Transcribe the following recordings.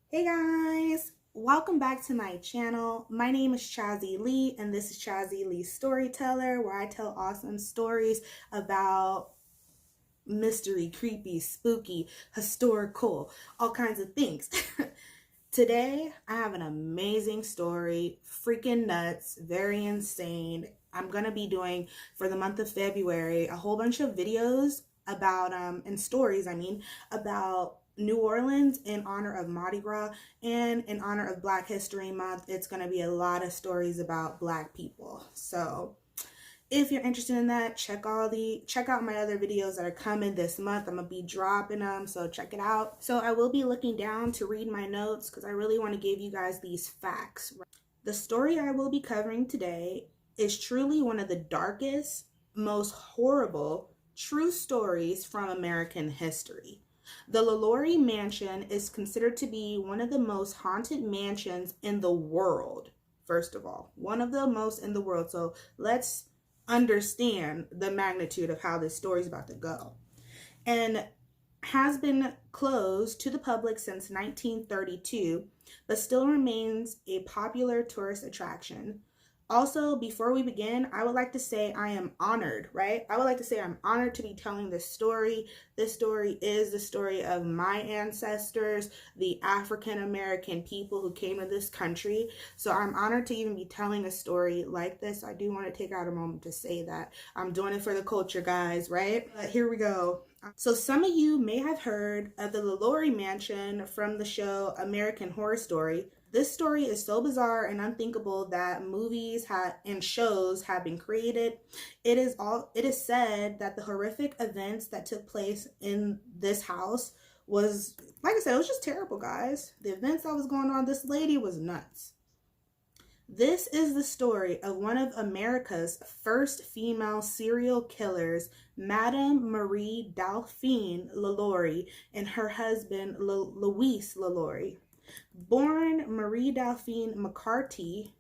Hey guys, welcome back to my channel. My name is Chazzy Lee and this is Chazzy Lee Storyteller, where I tell awesome stories about mystery, creepy, spooky, historical, all kinds of things. Today I have an amazing story, freaking nuts, very insane. I'm gonna be doing for the month of February a whole bunch of videos about and stories, about New Orleans in honor of Mardi Gras and in honor of Black History Month. It's gonna be a lot of stories about Black people. So if you're interested in that, check out my other videos that are coming this month. I'm gonna be dropping them, so check it out. So I will be looking down to read my notes because I really want to give you guys these facts. The story I will be covering today is truly one of the darkest, most horrible true stories from American history. The Lalaurie Mansion is considered to be one of the most haunted mansions in the world. First of all, one of the most in the world. So let's understand the magnitude of how this story is about to go. And has been closed to the public since 1932, but still remains a popular tourist attraction. Also, before we begin, I would like to say I am honored, right? I would like to say I'm honored to be telling this story. This story is the story of my ancestors, the African American people who came to this country. So I'm honored to even be telling a story like this. I do want to take out a moment to say that I'm doing it for the culture, guys, right? But here we go. So some of you may have heard of the Lalaurie Mansion from the show American Horror Story. This story is so bizarre and unthinkable that movies and shows have been created. It is said that the horrific events that took place in this house was, like I said, it was just terrible, guys. The events that was going on, this lady was nuts. This is the story of one of America's first female serial killers, Madame Marie Delphine Lalaurie, and her husband, Louis Lalaurie. Born Marie Delphine McCarty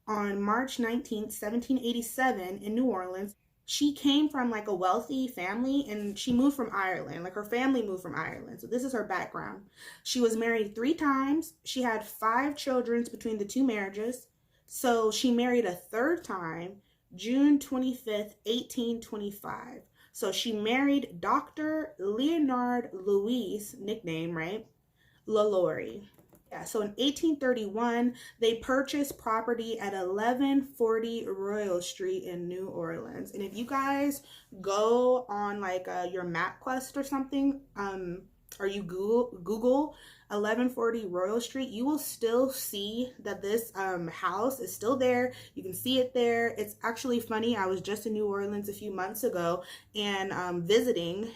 on March 19th, 1787 in New Orleans, she came from like a wealthy family and she moved from Ireland. Like her family moved from Ireland. So this is her background. She was married 3 times. She had 5 children between the 2 marriages. So she married a third time, June 25th, 1825. So she married Dr. Leonard Louis, nickname, right? Lalaurie. Yeah, so in 1831, they purchased property at 1140 Royal Street in New Orleans. And if you guys go on like your MapQuest or something, or you Google 1140 Royal Street, you will still see that this house is still there. You can see it there. It's actually funny. I was just in New Orleans a few months ago and visiting.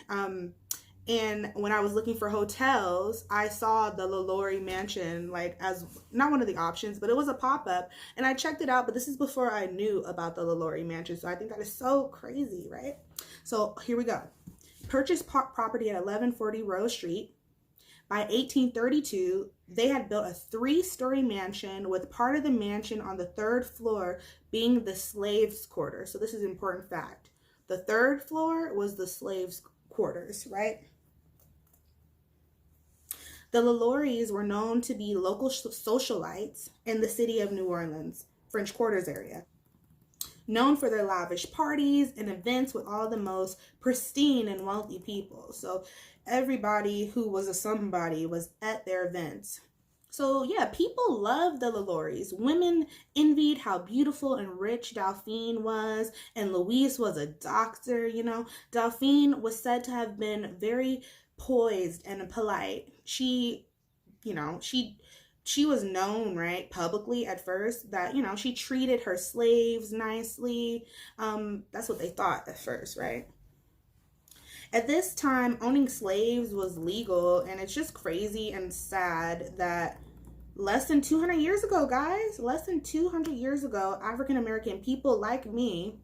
And when I was looking for hotels, I saw the Lalaurie Mansion like as not one of the options, but it was a pop-up and I checked it out, but this is before I knew about the Lalaurie Mansion. So I think that is so crazy, right? So here we go. Purchased property at 1140 Royal Street. By 1832, they had built a 3-story mansion with part of the mansion on the 3rd floor being the slaves' quarters. So this is an important fact. The 3rd floor was the slaves' quarters, right? The Lalauries were known to be local socialites in the city of New Orleans, French Quarters area, known for their lavish parties and events with all the most pristine and wealthy people. So everybody who was a somebody was at their events. So yeah, people loved the Lalauries. Women envied how beautiful and rich Delphine was, and Louise was a doctor, you know. Delphine was said to have been very poised and polite. She, you know, she was known, right, publicly at first that, you know, she treated her slaves nicely. That's what they thought at first, right? At this time, owning slaves was legal, and it's just crazy and sad that less than 200 years ago, guys, less than 200 years ago, African American people like me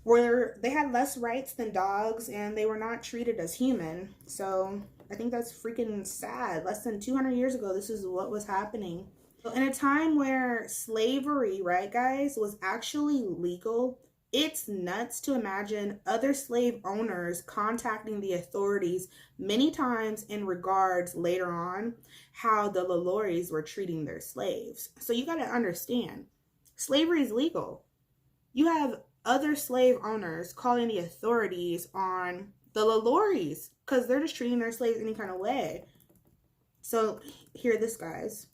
they had less rights than dogs and they were not treated as human. So I think that's freaking sad. Less than 200 years ago, this is what was happening. So in a time where slavery, right, guys, was actually legal It's nuts to imagine other slave owners contacting the authorities many times in regards later on how the Lalauries were treating their slaves. So you got to understand, slavery is legal. You have other slave owners calling the authorities on the Lalauries because they're just treating their slaves any kind of way. So hear this, guys.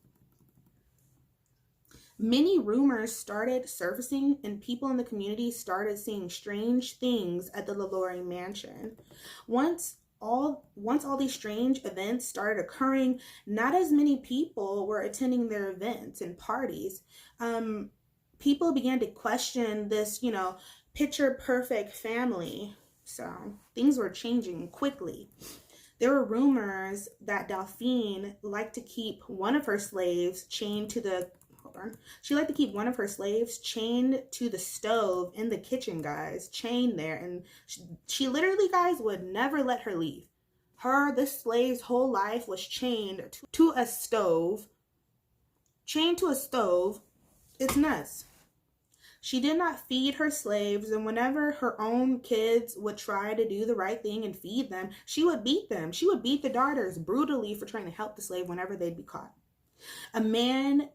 Many rumors started surfacing and people in the community started seeing strange things at the Lalaurie mansion. Once all these strange events started occurring, not as many people were attending their events and parties. People began to question this, picture perfect family. So things were changing quickly. There were rumors that Delphine liked to keep one of her slaves chained to the She liked to keep one of her slaves chained to the stove in the kitchen, guys. Chained there. And she literally, guys, would never let her leave. This slave's whole life was chained to a stove. Chained to a stove. It's nuts. She did not feed her slaves, and whenever her own kids would try to do the right thing and feed them, she would beat them. She would beat the daughters brutally for trying to help the slave whenever they'd be caught. A man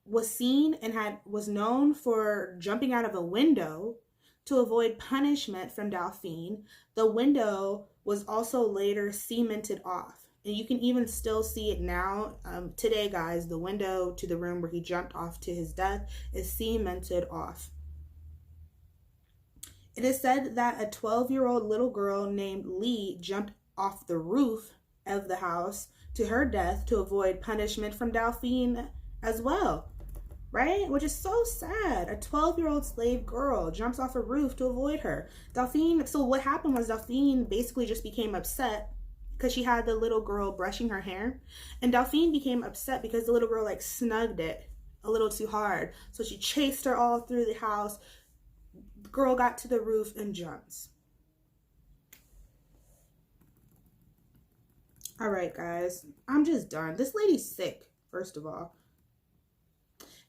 was seen and was known for jumping out of a window to avoid punishment from Delphine. The window was also later cemented off. And you can even still see it now. Today, guys, the window to the room where he jumped off to his death is cemented off. It is said that a 12-year-old little girl named Lee jumped off the roof of the house to her death to avoid punishment from Delphine as well, right? Which is so sad. A 12-year-old slave girl jumps off a roof to avoid her. Delphine, so what happened was Delphine basically just became upset because she had the little girl brushing her hair. And Delphine became upset because the little girl like snugged it a little too hard. So she chased her all through the house. The girl got to the roof and jumps. All right, guys, I'm just done. This lady's sick, first of all.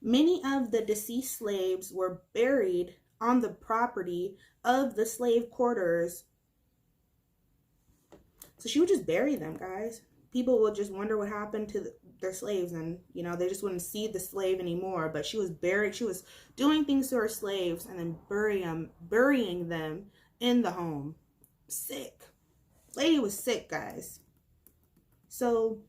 Many of the deceased slaves were buried on the property of the slave quarters. So she would just bury them, guys. People would just wonder what happened to their slaves, and they just wouldn't see the slave anymore. But she was buried. She was doing things to her slaves and then burying them in the home. Sick. Lady was sick, guys. So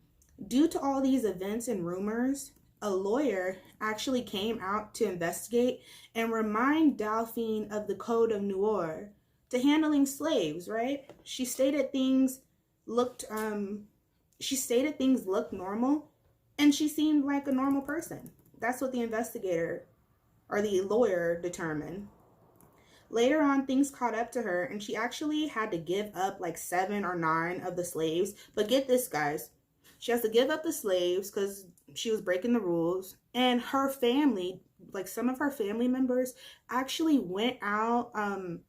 due to all these events and rumors, a lawyer actually came out to investigate and remind Delphine of the Code of Noir to handling slaves, right? She stated things looked normal, and she seemed like a normal person. That's what the investigator or the lawyer determined. Later on, things caught up to her, and she actually had to give up like 7 or 9 of the slaves. But get this, guys. She has to give up the slaves because she was breaking the rules. And her family, like some of her family members, actually went out and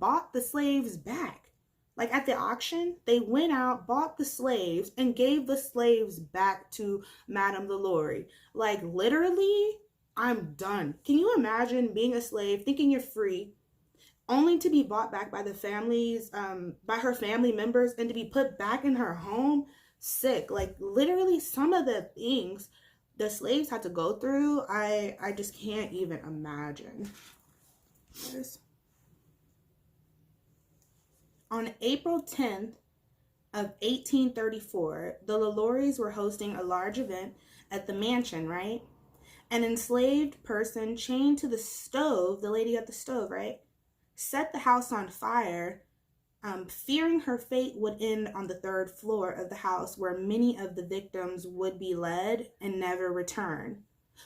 bought the slaves back. Like at the auction, they went out, bought the slaves, and gave the slaves back to Madame Lalaurie. Like literally, I'm done. Can you imagine being a slave, thinking you're free, only to be bought back by the families, by her family members, and to be put back in her home? Sick. Like literally, some of the things the slaves had to go through, I just can't even imagine. Yes. On April 10th of 1834, the Lalauries were hosting a large event at the mansion, right? An enslaved person chained to the stove, the lady at the stove, right, set the house on fire, fearing her fate would end on the 3rd floor of the house where many of the victims would be led and never return.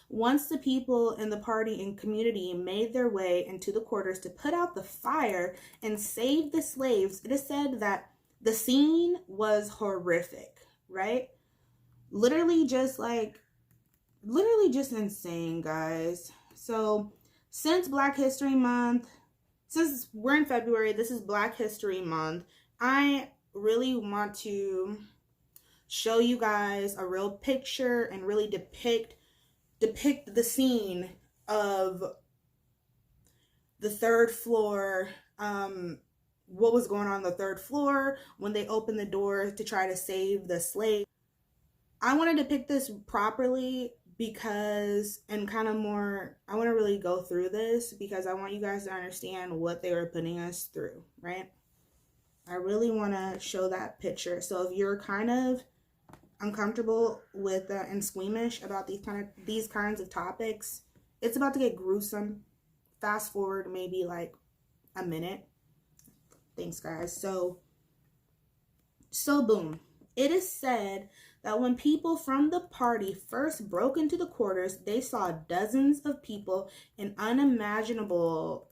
Once the people in the party and community made their way into the quarters to put out the fire and save the slaves, it is said that the scene was horrific, right? Literally just insane, guys. So since Black History Month, since we're in February, this is Black History Month, I really want to show you guys a real picture and really depict the scene of the third floor, what was going on the third floor when they opened the door to try to save the slave. I wanted to pick this properly because, and kind of more, I want to really go through this because I want you guys to understand what they were putting us through, right? I really want to show that picture. So if you're kind of uncomfortable with and squeamish about these kinds of topics, it's about to get gruesome. Fast forward maybe like a minute. Thanks, guys. So boom. It is said that when people from the party first broke into the quarters, they saw dozens of people in unimaginable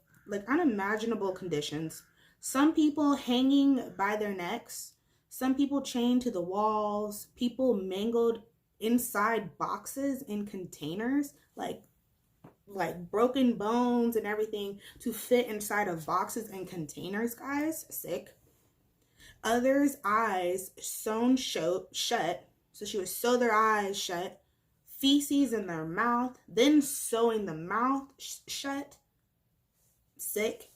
conditions. Some people hanging by their necks, some people chained to the walls, people mangled inside boxes in containers, like broken bones and everything to fit inside of boxes and containers, guys. Sick. Others' eyes sewn shut, so she would sew their eyes shut, feces in their mouth, then sewing the mouth shut. Sick.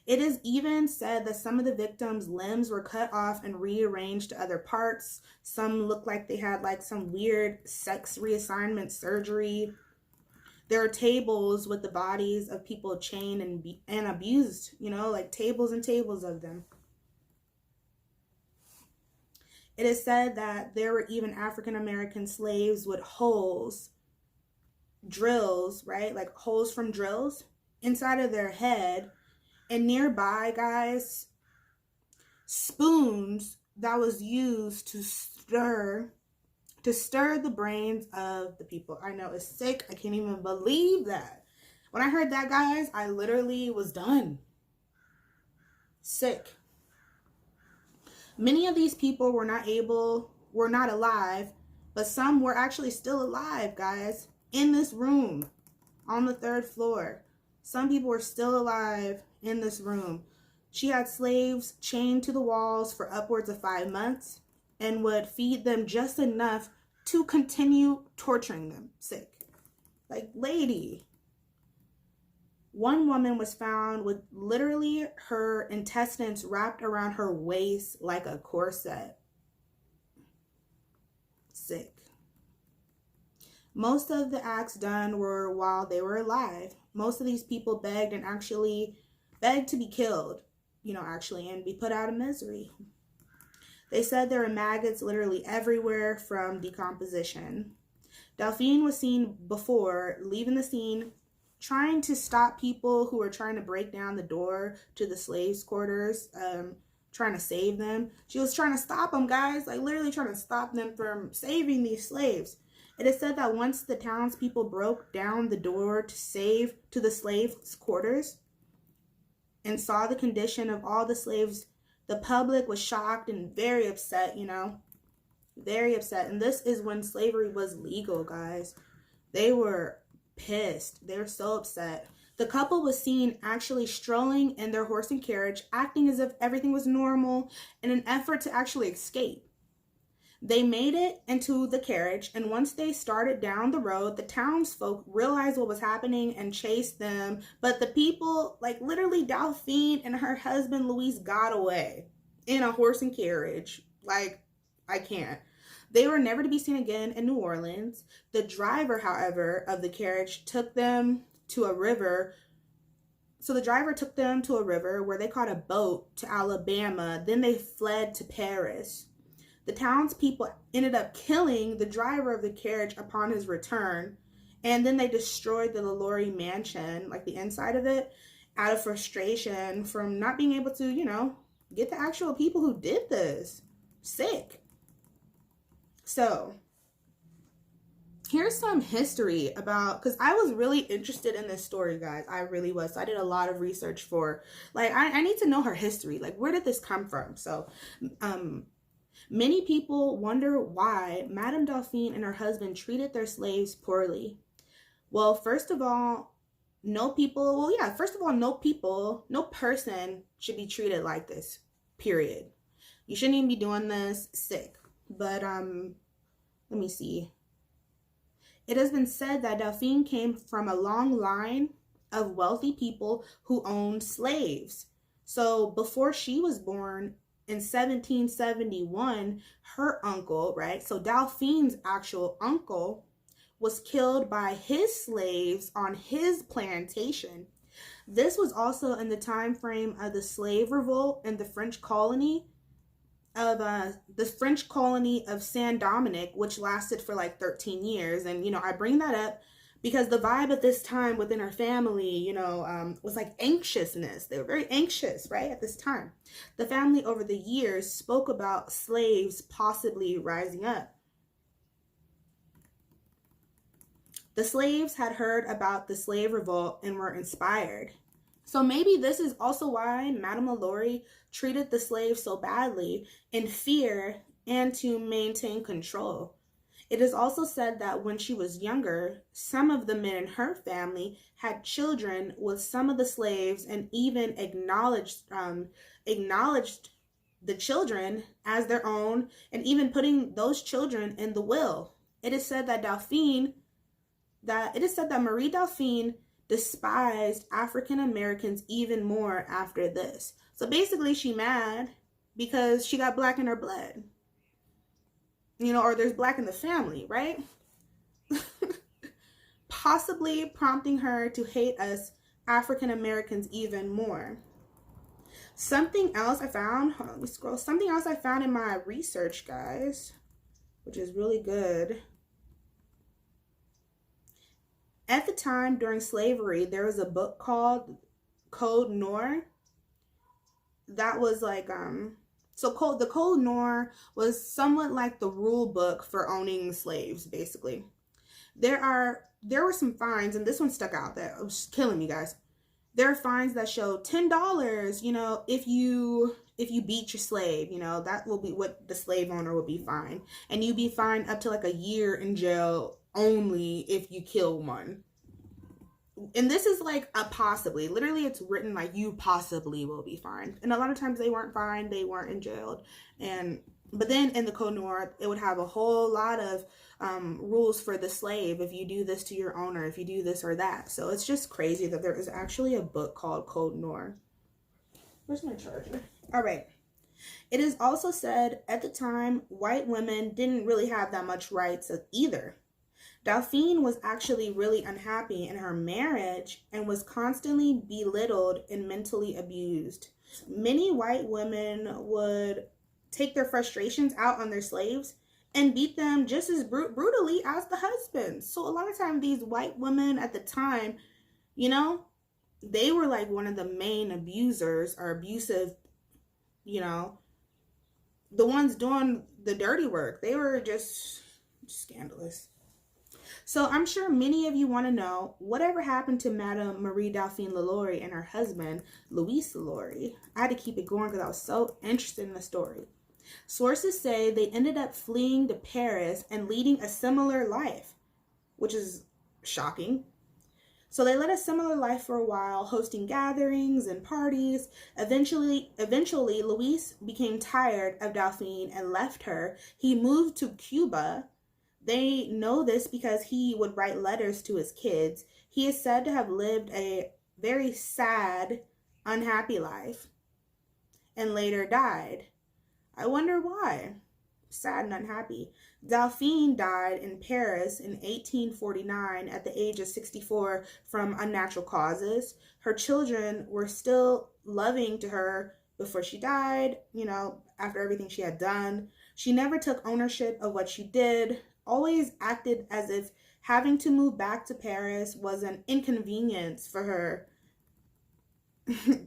It is even said that some of the victims' limbs were cut off and rearranged to other parts. Some looked like they had like some weird sex reassignment surgery. There are tables with the bodies of people chained and abused, like tables and tables of them. It is said that there were even African American slaves with drills, right? Like holes from drills inside of their head. And nearby, guys, spoons that was used to stir the brains of the people. I know, it's sick. I can't even believe that. When I heard that, guys, I literally was done. Sick. Many of these people were not alive, but some were actually still alive, guys, in this room on the third floor. Some people were still alive in this room. She had slaves chained to the walls for upwards of 5 months and would feed them just enough to continue torturing them. Sick. Like, lady. One woman was found with literally her intestines wrapped around her waist like a corset. Sick. Most of the acts done were while they were alive. Most of these people begged to be killed, and be put out of misery. They said there were maggots literally everywhere from decomposition. Delphine was seen before leaving the scene, trying to stop people who were trying to break down the door to the slaves' quarters, trying to save them. She was trying to stop them, guys, like literally trying to stop them from saving these slaves. It is said that once the townspeople broke down the door to the slaves' quarters and saw the condition of all the slaves, the public was shocked and very upset, very upset. And this is when slavery was legal, guys. They were pissed. They were so upset. The couple was seen actually strolling in their horse and carriage, acting as if everything was normal in an effort to actually escape. They made it into the carriage, and once they started down the road, the townsfolk realized what was happening and chased them. But the people, like literally Delphine and her husband Louis, got away in a horse and carriage. Like, I can't. They were never to be seen again in New Orleans. The driver, however, of the carriage took them to a river. So the driver took them to a river where they caught a boat to Alabama. Then they fled to Paris. The townspeople ended up killing the driver of the carriage upon his return. And then they destroyed the Lalaurie mansion, like the inside of it, out of frustration from not being able to, get the actual people who did this. Sick. So here's some history about, because I was really interested in this story, guys. I really was. So I did a lot of research for, like, I need to know her history. Like, where did this come from? So, many people wonder why Madame Delphine and her husband treated their slaves poorly. Well, first of all, no person should be treated like this, period. You shouldn't even be doing this. Sick. But, let me see. It has been said that Delphine came from a long line of wealthy people who owned slaves. So before she was born in 1771, her uncle, right? So Delphine's actual uncle was killed by his slaves on his plantation. This was also in the time frame of the slave revolt in the French colony of Saint Dominic, which lasted for like 13 years. And I bring that up because the vibe at this time within our family, was like anxiousness. They were very anxious, right, at this time. The family over the years spoke about slaves possibly rising up. The slaves had heard about the slave revolt and were inspired. So maybe this is also why Madame Lalaurie treated the slaves so badly, in fear and to maintain control. It is also said that when she was younger, some of the men in her family had children with some of the slaves, and even acknowledged the children as their own, and even putting those children in the will. It is said that Marie Delphine despised African Americans even more after this. So basically, she mad because she got black in her blood. Or there's black in the family, right? Possibly prompting her to hate us African Americans even more. Something else I found, let me scroll. Something else I found in my research, guys, which is really good. At the time during slavery, there was a book called Code Noir. That was like, the Code Noir was somewhat like the rule book for owning slaves, basically. There were some fines, and this one stuck out that was killing me, guys. There are fines that show $10, if you beat your slave, that will be what the slave owner will be fined. And you'd be fined up to like a year in jail only if you kill one. And this is like a possibly. Literally, it's written like you possibly will be fined. And a lot of times they weren't fined, they weren't in jail. But then in the Code Noir, it would have a whole lot of rules for the slave. If you do this to your owner, if you do this or that. So it's just crazy that there is actually a book called Code Noir. Where's my charger? All right. It is also said at the time, white women didn't really have that much rights either. Delphine was actually really unhappy in her marriage and was constantly belittled and mentally abused. Many white women would take their frustrations out on their slaves and beat them just as brutally as the husbands. So a lot of times these white women at the time, they were like one of the main abusers or abusive, the ones doing the dirty work. They were just scandalous. So I'm sure many of you want to know whatever happened to Madame Marie Delphine Lalaurie and her husband, Louis Lalaurie. I had to keep it going because I was so interested in the story. Sources say they ended up fleeing to Paris and leading a similar life, which is shocking. So they led a similar life for a while, hosting gatherings and parties. Eventually, Louis became tired of Delphine and left her. He moved to Cuba. They know this because he would write letters to his kids. He is said to have lived a very sad, unhappy life and later died. I wonder why. Sad and unhappy. Delphine died in Paris in 1849 at the age of 64 from unnatural causes. Her children were still loving to her before she died, after everything she had done. She never took ownership of what she did, always acted as if having to move back to Paris was an inconvenience for her.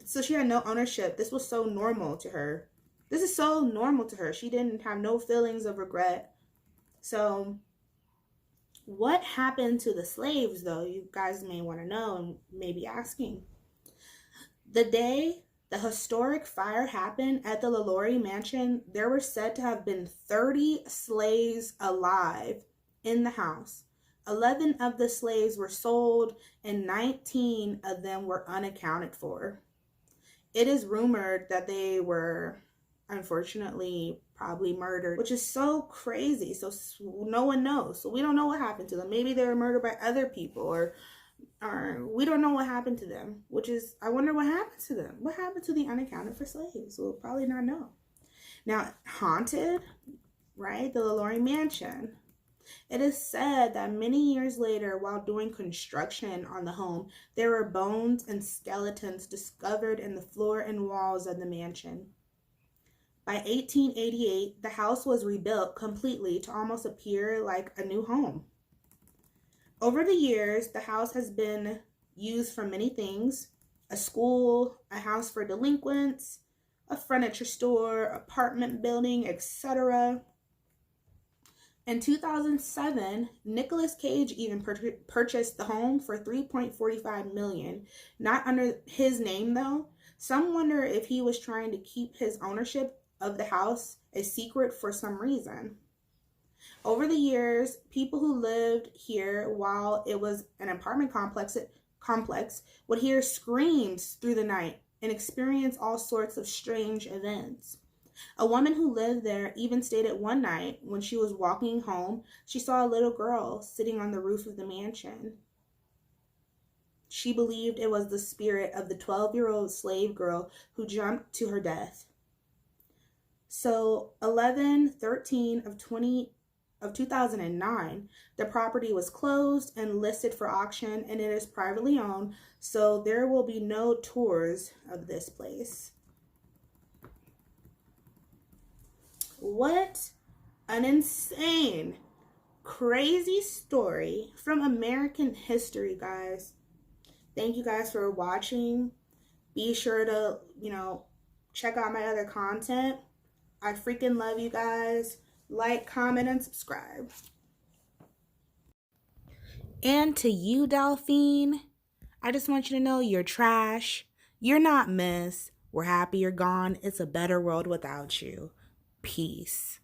So she had no ownership. This was so normal to her. This is so normal to her. She didn't have no feelings of regret. So what happened to the slaves, though? You guys may want to know and may be asking. The day the historic fire happened at the Lalaurie mansion, there were said to have been 30 slaves alive in the house. 11 of the slaves were sold and 19 of them were unaccounted for. It is rumored that they were, unfortunately, probably murdered, which is so crazy. So no one knows. So we don't know what happened to them. Maybe they were murdered by other people, or Or we don't know what happened to them, which is, I wonder what happened to them. What happened to the unaccounted for slaves? We'll probably not know. Now, haunted, right? The Lalaurie mansion. It is said that many years later, while doing construction on the home, there were bones and skeletons discovered in the floor and walls of the mansion. By 1888, the house was rebuilt completely to almost appear like a new home. Over the years, the house has been used for many things: a school, a house for delinquents, a furniture store, apartment building, etc. In 2007, Nicolas Cage even purchased the home for $3.45 million. Not under his name, though. Some wonder if he was trying to keep his ownership of the house a secret for some reason. Over the years, people who lived here while it was an apartment complex would hear screams through the night and experience all sorts of strange events. A woman who lived there even stated one night when she was walking home, she saw a little girl sitting on the roof of the mansion. She believed it was the spirit of the 12-year-old slave girl who jumped to her death. So 11/13 of 2009, the property was closed and listed for auction, and it is privately owned, so there will be no tours of this place. What an insane, crazy story from American history, guys. Thank you guys for watching. Be sure to, check out my other content. I freaking love you guys. Like, comment, and subscribe. And to you, Delphine, I just want you to know you're trash. You're not miss. We're happy you're gone. It's a better world without you. Peace.